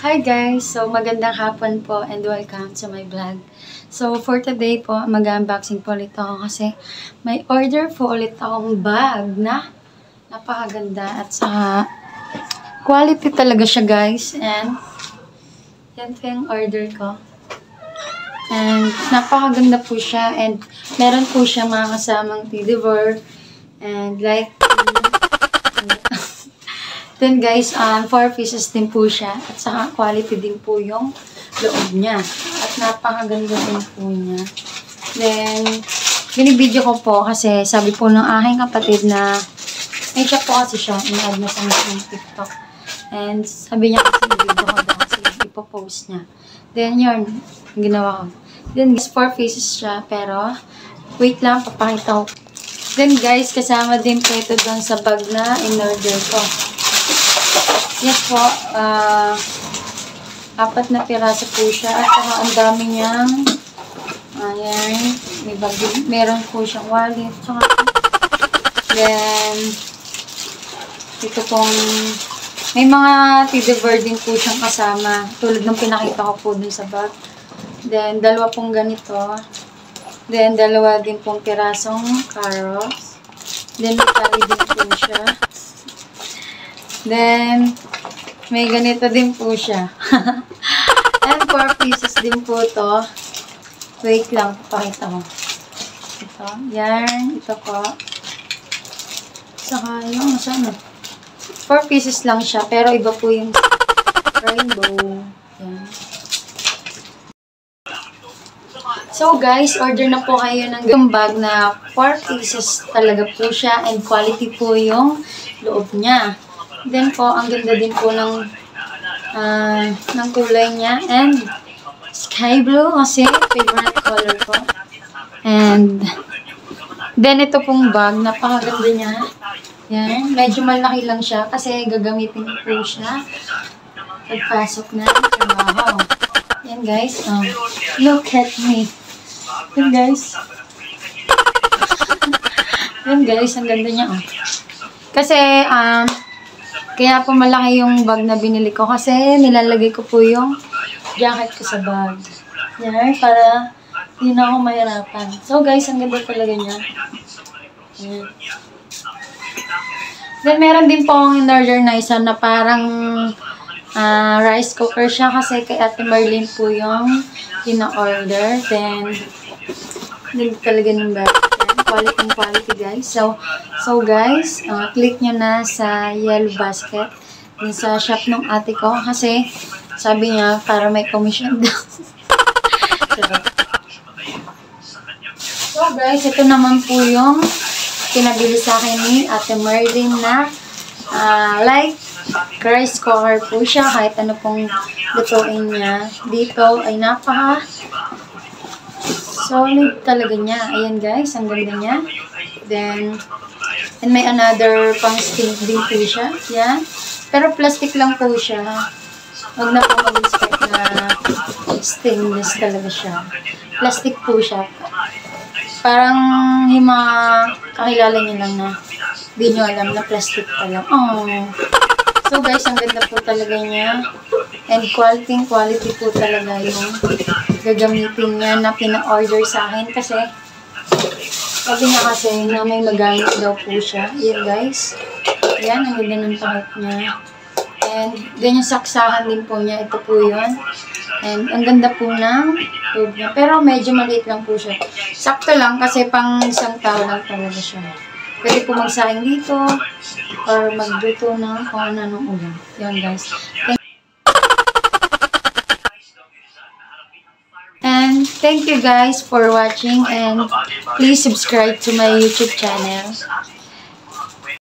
Hi guys! So magandang hapon po and welcome to my vlog. So for today po, mag-unboxing po ulit ako kasi may order po ulit akong bag na napakaganda at sa quality talaga siya guys. And yan po yung order ko. And napakaganda po siya and meron po siya mga kasamang teddy bear and like then guys, 4 pieces din po siya. At saka quality din po yung loob niya. At napakaganda din po niya. Then, binibideo ko po kasi sabi po ng aking kapatid na may shop po kasi siya. In-add na sa mga TikTok. And sabi niya kasi video ko daw kasi ipopost niya. Then yun, ginawa ko. Then guys, 4 pieces siya. Pero, wait lang, papakita ko. Then guys, kasama din po ito doon sa bag na in-order ko. Yes po, 4 na piraso po siya at saka ang dami niyang ayan, meron po siyang wallet saka, then ito pong may mga teddy bear din po siyang kasama tulad ng pinakita ko po dun sa bag. Then 2 pong ganito, then 2 din pong pirasong carrots, then may din po siya. Then, may ganito din po siya. And 4 pieces din po to. Wait lang, pakita ko. Ito, yan, ito po. Saka yung, saan? 4 pieces lang siya, pero iba po yung rainbow. Yan. So guys, order na po kayo ng bag na 4 pieces talaga po siya and quality po yung loob niya. Then po, ang ganda din po ng kulay niya. And sky blue kasi favorite color ko. And then ito pong bag, napakaganda niya. Yan, medyo malaki lang siya kasi gagamitin ko po siya pagpasok na trabaho. Yan guys, look at me. Yan guys. Yan guys, ang ganda niya. Kasi, kaya po malaki yung bag na binili ko kasi nilalagay ko po yung jacket ko sa bag. Yan, para hindi na ako mahirapan. So guys, ang ganda talaga niya. Yan. Then meron din po akong in-order na isa na parang rice cooker siya kasi kay Ate Marlene po yung pina-order. Then talaga ng bag. Quality guys. So guys, click nyo na sa yellow basket yung sa shop ng ate ko kasi sabi niya para may commission daw. So guys, ito naman po yung pinabili sa akin ni Ate Marlene na like rice cooker po siya kahit ano pong lutuin niya. Dito ay napaka solid talaga niya. Ayan guys, ang ganda niya. Then, and may another pang steam din po siya. Yan. Pero plastic lang po siya. Huwag na po mag-expect na stainless talaga siya. Plastic po siya. Parang yung mga kakilala niyo lang na hindi nyo alam na plastic pala. Oh. So guys, ang ganda po talaga niya. And quality po talaga yung gagamitin niya na pina-order sa akin kasi sabi niya kasi na may magamit daw po siya. Yan guys. Yan, ang ganda ng takip niya. And ganyan saksakan din po niya. Ito po yun. And ang ganda po ng tube niya. Pero medyo maliit lang po siya. Sakto lang kasi pang isang tao lang talaga siya. Pwede po magsaing dito or magluto ng kung ano-anong ulam. Yan guys. And thank you guys for watching and please subscribe to my YouTube channel.